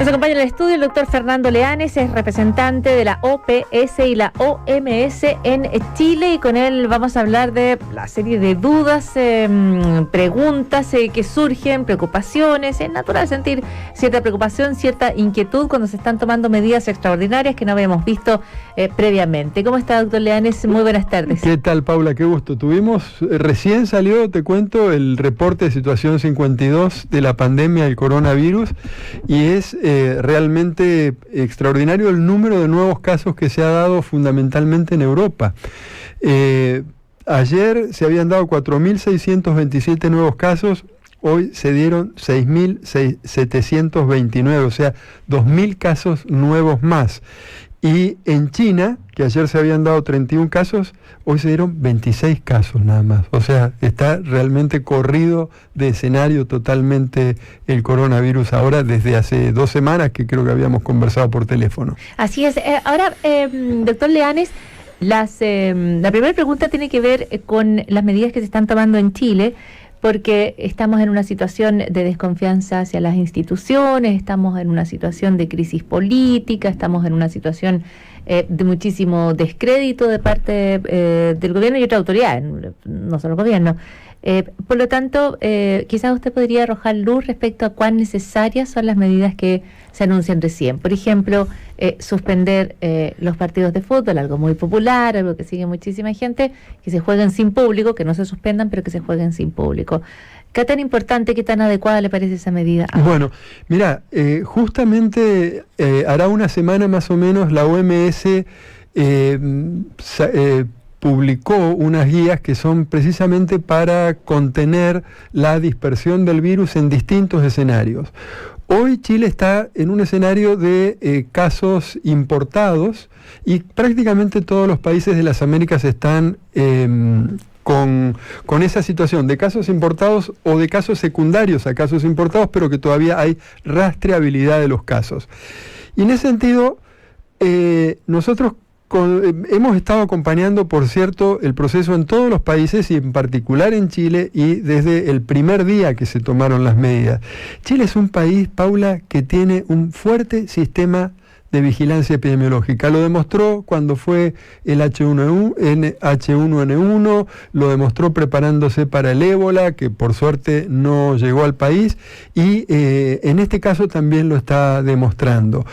Nos acompaña en el estudio el doctor Fernando Leanes, es representante de la OPS y la OMS en Chile, y con él vamos a hablar de la serie de dudas, preguntas que surgen, preocupaciones. Es natural sentir cierta preocupación, cierta inquietud cuando se están tomando medidas extraordinarias que no habíamos visto previamente. ¿Cómo está, doctor Leanes? Muy buenas tardes. ¿Qué tal, Paula? Qué gusto. Recién salió, te cuento, el reporte de situación 52 de la pandemia del coronavirus, y es realmente extraordinario el número de nuevos casos que se ha dado fundamentalmente en Europa. Ayer se habían dado 4.627 nuevos casos, hoy se dieron 6.729, o sea, 2.000 casos nuevos más. Y en China, que ayer se habían dado 31 casos, hoy se dieron 26 casos nada más. O sea, está realmente corrido de escenario totalmente el coronavirus ahora, desde hace 2 semanas que creo que habíamos conversado por teléfono. Así es. Ahora, doctor Leanes, la primera pregunta tiene que ver con las medidas que se están tomando en Chile, porque estamos en una situación de desconfianza hacia las instituciones, estamos en una situación de crisis política, estamos en una situación de muchísimo descrédito de parte del gobierno y otras autoridades, no solo el gobierno. Por lo tanto, quizás usted podría arrojar luz respecto a cuán necesarias son las medidas que se anuncian recién. Por ejemplo, suspender los partidos de fútbol, algo muy popular, algo que sigue muchísima gente, que se jueguen sin público, que no se suspendan, pero que se jueguen sin público. ¿Qué tan importante, qué tan adecuada le parece esa medida? Bueno, mira, justamente hará una semana más o menos la OMS publicó unas guías que son precisamente para contener la dispersión del virus en distintos escenarios. Hoy Chile está en un escenario de casos importados, y prácticamente todos los países de las Américas están con esa situación de casos importados o de casos secundarios a casos importados, pero que todavía hay rastreabilidad de los casos. Y en ese sentido, nosotros hemos estado acompañando, por cierto, el proceso en todos los países y en particular en Chile, y desde el primer día que se tomaron las medidas. Chile es un país, Paula, que tiene un fuerte sistema de vigilancia epidemiológica. Lo demostró cuando fue el H1N1, lo demostró preparándose para el ébola, que por suerte no llegó al país, y en este caso también lo está demostrando.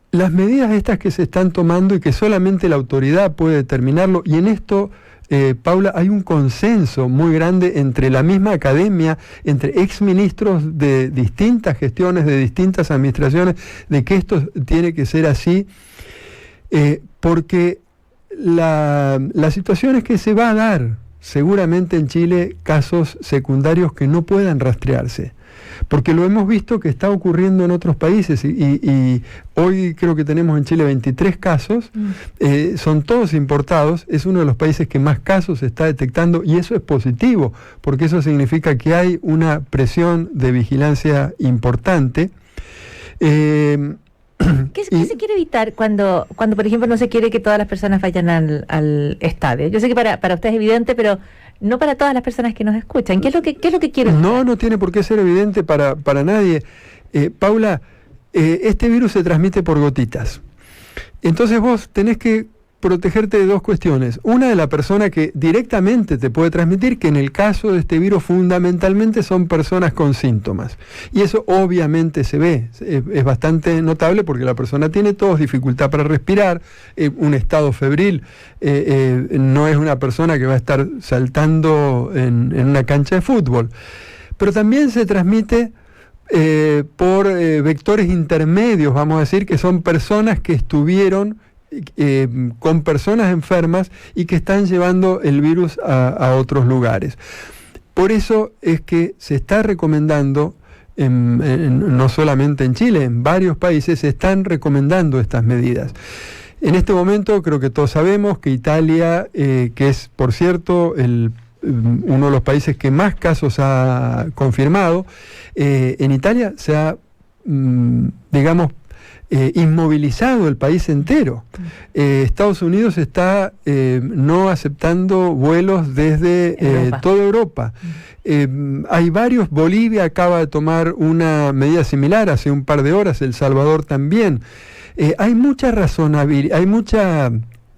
Las medidas estas que se están tomando y que solamente la autoridad puede determinarlo, y en esto, Paula, hay un consenso muy grande entre la misma academia, entre exministros de distintas gestiones, de distintas administraciones, de que esto tiene que ser así, porque la situación es que se va a dar seguramente en Chile casos secundarios que no puedan rastrearse, porque lo hemos visto que está ocurriendo en otros países, y hoy creo que tenemos en Chile 23 casos, son todos importados, es uno de los países que más casos se está detectando, y eso es positivo, porque eso significa que hay una presión de vigilancia importante. ¿Qué se quiere evitar cuando, por ejemplo, no se quiere que todas las personas vayan al estadio? Yo sé que para usted es evidente, pero no para todas las personas que nos escuchan. ¿Qué es lo que quiere? No tiene por qué ser evidente para nadie. Paula, este virus se transmite por gotitas. Entonces vos tenés que protegerte de dos cuestiones. Una, de la persona que directamente te puede transmitir, que en el caso de este virus fundamentalmente son personas con síntomas. Y eso obviamente se ve, es bastante notable, porque la persona tiene tos, dificultad para respirar, un estado febril, no es una persona que va a estar saltando en una cancha de fútbol. Pero también se transmite por vectores intermedios, vamos a decir, que son personas que estuvieron con personas enfermas y que están llevando el virus a otros lugares. Por eso es que se está recomendando, no solamente en Chile, en varios países se están recomendando estas medidas. En este momento creo que todos sabemos que Italia, que es por cierto uno de los países que más casos ha confirmado, en Italia se ha, digamos, inmovilizado el país entero. Estados Unidos está no aceptando vuelos desde toda Europa. Hay varios, Bolivia acaba de tomar una medida similar hace un par de horas, El Salvador también. Hay mucha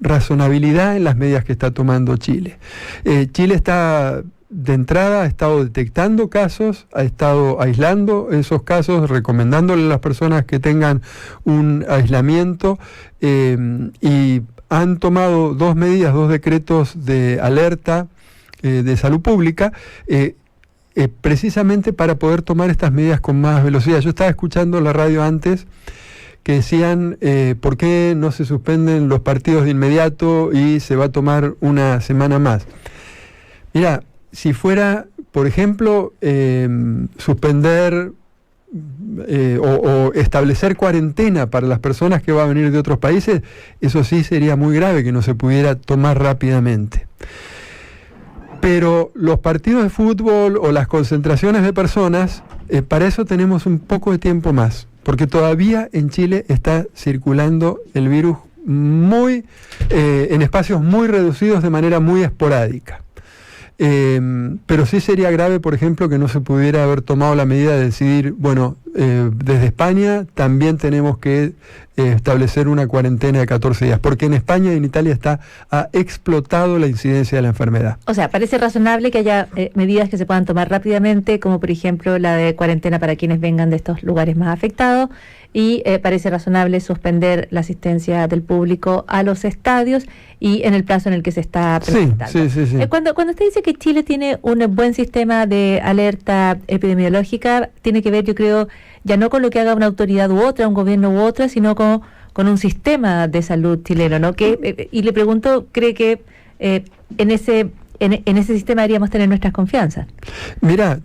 razonabilidad en las medidas que está tomando Chile. Chile está, de entrada, ha estado detectando casos, ha estado aislando esos casos, recomendándole a las personas que tengan un aislamiento, y han tomado dos decretos de alerta de salud pública, precisamente para poder tomar estas medidas con más velocidad. Yo estaba escuchando la radio antes que decían ¿por qué no se suspenden los partidos de inmediato y se va a tomar una semana más? Mira, si fuera, por ejemplo, suspender o establecer cuarentena para las personas que van a venir de otros países, eso sí sería muy grave que no se pudiera tomar rápidamente. Pero los partidos de fútbol o las concentraciones de personas, para eso tenemos un poco de tiempo más, porque todavía en Chile está circulando el virus en espacios muy reducidos, de manera muy esporádica. Pero sí sería grave, por ejemplo, que no se pudiera haber tomado la medida de decidir, bueno, desde España también tenemos que establecer una cuarentena de 14 días, porque en España y en Italia ha explotado la incidencia de la enfermedad. O sea, parece razonable que haya medidas que se puedan tomar rápidamente, como por ejemplo la de cuarentena para quienes vengan de estos lugares más afectados, y parece razonable suspender la asistencia del público a los estadios y en el plazo en el que se está presentando. Sí. Cuando usted dice que Chile tiene un buen sistema de alerta epidemiológica, tiene que ver, yo creo, ya no con lo que haga una autoridad u otra, un gobierno u otra, sino con un sistema de salud chileno, ¿no? Y le pregunto, ¿cree que en ese sistema deberíamos tener nuestras confianzas? Mira,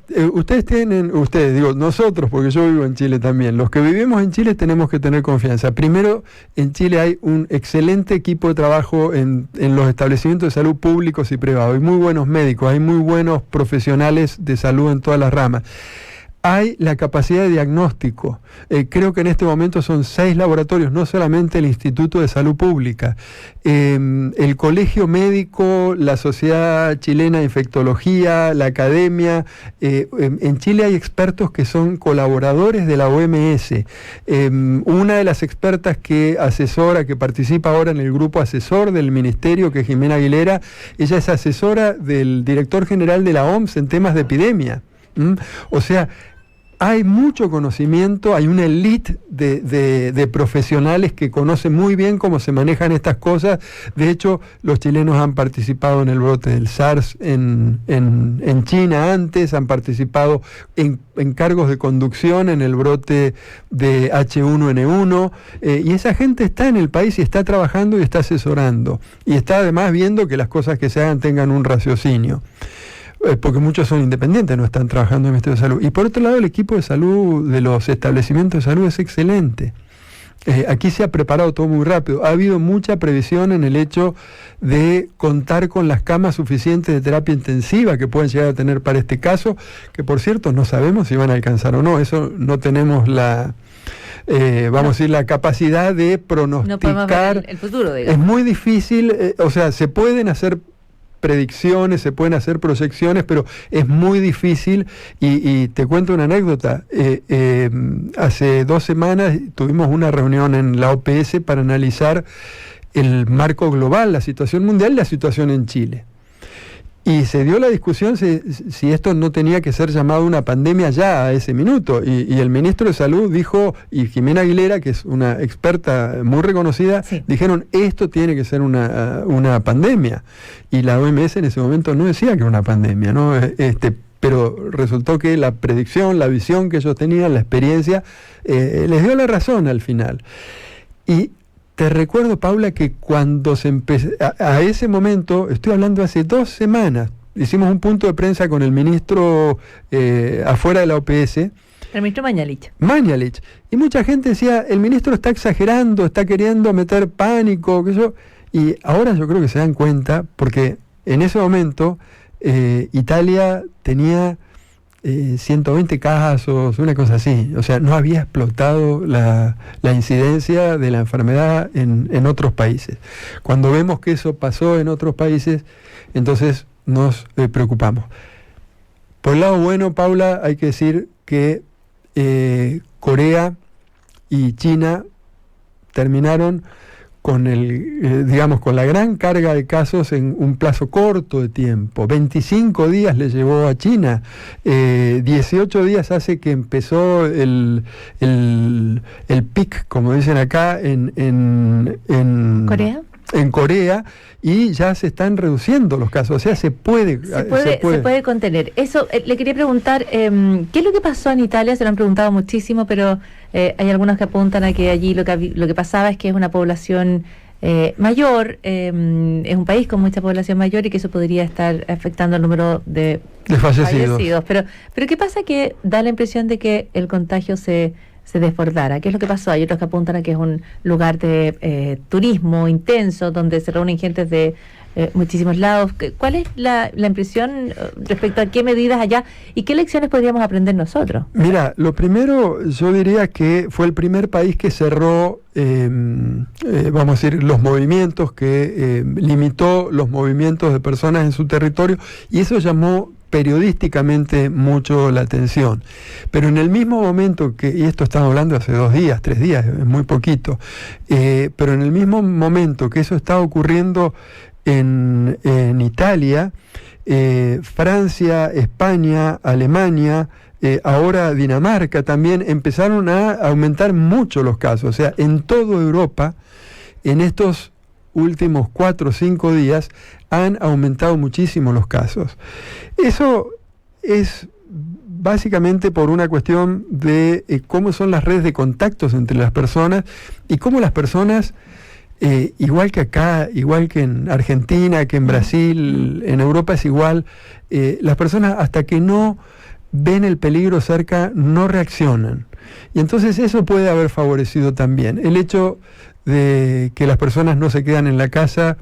nosotros, porque yo vivo en Chile también, los que vivimos en Chile tenemos que tener confianza. Primero, en Chile hay un excelente equipo de trabajo en los establecimientos de salud públicos y privados. Hay muy buenos médicos, hay muy buenos profesionales de salud en todas las ramas. Hay la capacidad de diagnóstico. Creo que en este momento son 6 laboratorios, no solamente el Instituto de Salud Pública. El Colegio Médico, la Sociedad Chilena de Infectología, la Academia. En Chile hay expertos que son colaboradores de la OMS. Una de las expertas que participa ahora en el grupo asesor del Ministerio, que es Jimena Aguilera, ella es asesora del director general de la OMS en temas de epidemia. O sea, hay mucho conocimiento, hay una elite de profesionales que conocen muy bien cómo se manejan estas cosas. De hecho, los chilenos han participado en el brote del SARS en China antes, han participado en cargos de conducción en el brote de H1N1, y esa gente está en el país y está trabajando y está asesorando. Y está además viendo que las cosas que se hagan tengan un raciocinio. Porque muchos son independientes, no están trabajando en el Ministerio de Salud. Y por otro lado, el equipo de salud de los establecimientos de salud es excelente. Aquí se ha preparado todo muy rápido. Ha habido mucha previsión en el hecho de contar con las camas suficientes de terapia intensiva que pueden llegar a tener para este caso, que por cierto no sabemos si van a alcanzar o no. Eso no tenemos la capacidad de pronosticar. No podemos ver el futuro, digamos. Es muy difícil, se pueden hacer predicciones, se pueden hacer proyecciones, pero es muy difícil. Y te cuento una anécdota. Hace 2 semanas tuvimos una reunión en la OPS para analizar el marco global, la situación mundial y la situación en Chile. Y se dio la discusión si esto no tenía que ser llamado una pandemia ya a ese minuto. Y el ministro de Salud dijo, y Jimena Aguilera, que es una experta muy reconocida, sí, dijeron, esto tiene que ser una pandemia. Y la OMS en ese momento no decía que era una pandemia, ¿no? Pero resultó que la predicción, la visión que ellos tenían, la experiencia, les dio la razón al final. Y te recuerdo, Paula, que cuando se empezó, a ese momento, estoy hablando hace 2 semanas, hicimos un punto de prensa con el ministro afuera de la OPS. El ministro Mañalich. Y mucha gente decía, el ministro está exagerando, está queriendo meter pánico, y ahora yo creo que se dan cuenta, porque en ese momento Italia tenía 120 casos, una cosa así. O sea, no había explotado la incidencia de la enfermedad en otros países. Cuando vemos que eso pasó en otros países, entonces nos preocupamos. Por el lado bueno, Paula, hay que decir que Corea y China terminaron con con la gran carga de casos en un plazo corto de tiempo. 25 días le llevó a China. 18 días hace que empezó el pic, como dicen acá, en ¿Corea? En Corea, y ya se están reduciendo los casos. O sea, se puede contener. Eso, le quería preguntar, ¿qué es lo que pasó en Italia? Se lo han preguntado muchísimo, pero hay algunos que apuntan a que allí lo que pasaba es que es una población mayor, es un país con mucha población mayor y que eso podría estar afectando el número de fallecidos. Pero ¿qué pasa? Que da la impresión de que el contagio se desbordara. ¿Qué es lo que pasó? Hay otros que apuntan a que es un lugar de turismo intenso, donde se reúnen gentes de muchísimos lados. ¿Cuál es la impresión respecto a qué medidas allá y qué lecciones podríamos aprender nosotros? Mira, lo primero, yo diría que fue el primer país que cerró, vamos a decir, los movimientos, que limitó los movimientos de personas en su territorio, y eso llamó periodísticamente mucho la atención. Pero en el mismo momento y esto estamos hablando hace 2 días, 3 días, es muy poquito, pero en el mismo momento que eso estaba ocurriendo en Italia, Francia, España, Alemania, ahora Dinamarca también empezaron a aumentar mucho los casos. O sea, en toda Europa, en estos últimos 4 o 5 días, han aumentado muchísimo los casos. Eso es básicamente por una cuestión de cómo son las redes de contactos entre las personas y cómo las personas, igual que acá, igual que en Argentina, que en Brasil, en Europa es igual, las personas hasta que no ven el peligro cerca no reaccionan. Y entonces eso puede haber favorecido también el hecho de que las personas no se quedan en la casa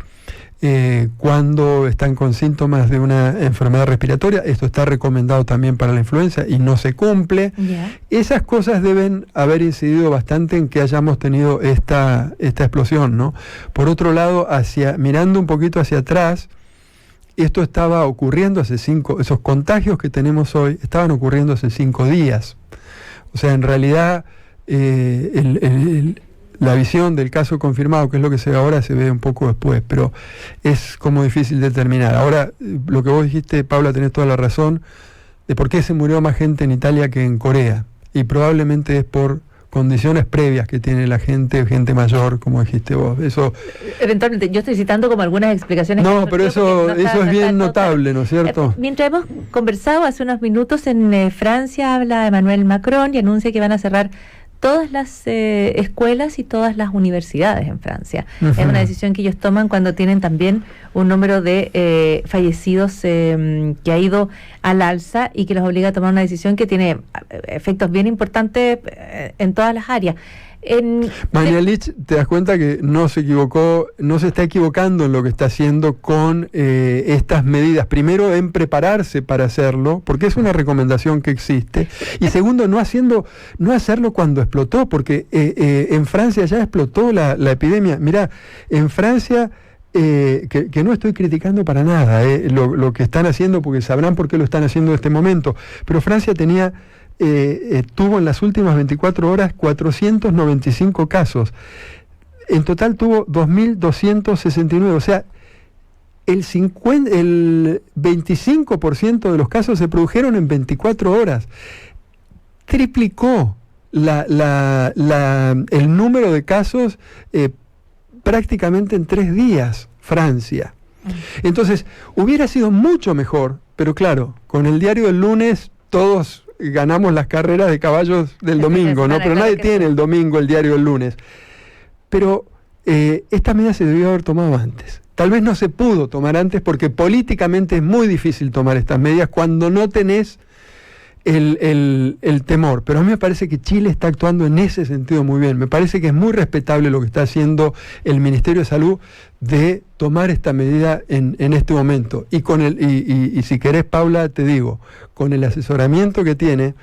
cuando están con síntomas de una enfermedad respiratoria. Esto está recomendado también para la influenza y no se cumple. Yeah. Esas cosas deben haber incidido bastante en que hayamos tenido esta explosión, ¿no? Por otro lado, mirando un poquito hacia atrás, esto estaba ocurriendo esos contagios que tenemos hoy estaban ocurriendo hace 5 días. O sea, en realidad, la visión del caso confirmado, que es lo que se ve ahora, se ve un poco después, pero es como difícil determinar. Ahora, lo que vos dijiste, Paula, tenés toda la razón, de por qué se murió más gente en Italia que en Corea. Y probablemente es por condiciones previas que tiene la gente mayor, como dijiste vos. Eso, eventualmente, yo estoy citando como algunas explicaciones. No, pero eso es bien notable, ¿no es cierto? Mientras hemos conversado hace unos minutos, en Francia habla Emmanuel Macron y anuncia que van a cerrar todas las escuelas y todas las universidades en Francia. Uh-huh. Es una decisión que ellos toman cuando tienen también un número de fallecidos que ha ido al alza y que los obliga a tomar una decisión que tiene efectos bien importantes en todas las áreas. Mañalich, te das cuenta que no se equivocó, no se está equivocando en lo que está haciendo con estas medidas. Primero, en prepararse para hacerlo, porque es una recomendación que existe. Y segundo, no hacerlo cuando explotó, porque en Francia ya explotó la epidemia. Mirá, en Francia, que no estoy criticando para nada lo que están haciendo, porque sabrán por qué lo están haciendo en este momento, pero Francia tuvo en las últimas 24 horas 495 casos. En total tuvo 2.269. O sea, el 25% de los casos se produjeron en 24 horas. Triplicó el número de casos prácticamente en 3 días, Francia. Entonces, hubiera sido mucho mejor, pero claro, con el diario del lunes todos ganamos las carreras de caballos del domingo, ¿no? Pero nadie tiene el domingo el diario del lunes. Pero esta medida se debió haber tomado antes. Tal vez no se pudo tomar antes porque políticamente es muy difícil tomar estas medidas cuando no tenés el temor, pero a mí me parece que Chile está actuando en ese sentido muy bien. Me parece que es muy respetable lo que está haciendo el Ministerio de Salud de tomar esta medida en este momento. Y con y si querés, Paula, te digo, con el asesoramiento que tiene,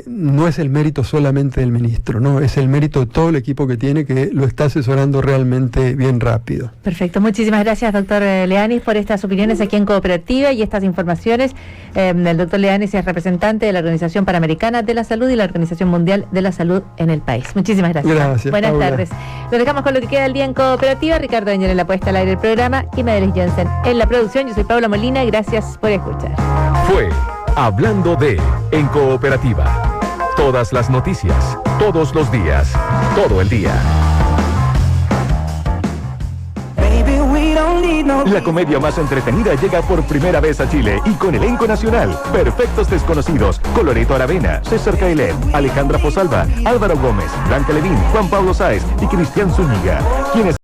no es el mérito solamente del ministro, no, es el mérito de todo el equipo que tiene, que lo está asesorando realmente bien rápido. Perfecto, muchísimas gracias, doctor Leanis, por estas opiniones aquí en Cooperativa y estas informaciones. El doctor Leanis es representante de la Organización Panamericana de la Salud y la Organización Mundial de la Salud en el país. Muchísimas gracias. Gracias, Buenas Paula. tardes. Lo dejamos con lo que queda del día en Cooperativa. Ricardo Añel en la puesta al aire del programa y Madeline Jensen en la producción. Yo soy Paula Molina, gracias por escuchar. Fue Hablando de en Cooperativa. Todas las noticias, todos los días, todo el día. La comedia más entretenida llega por primera vez a Chile y con elenco nacional. Perfectos Desconocidos, Coloreto Aravena, César Caillet, Alejandra Fosalva, Álvaro Gómez, Blanca Levín, Juan Pablo Sáez y Cristian Zúñiga. Quienes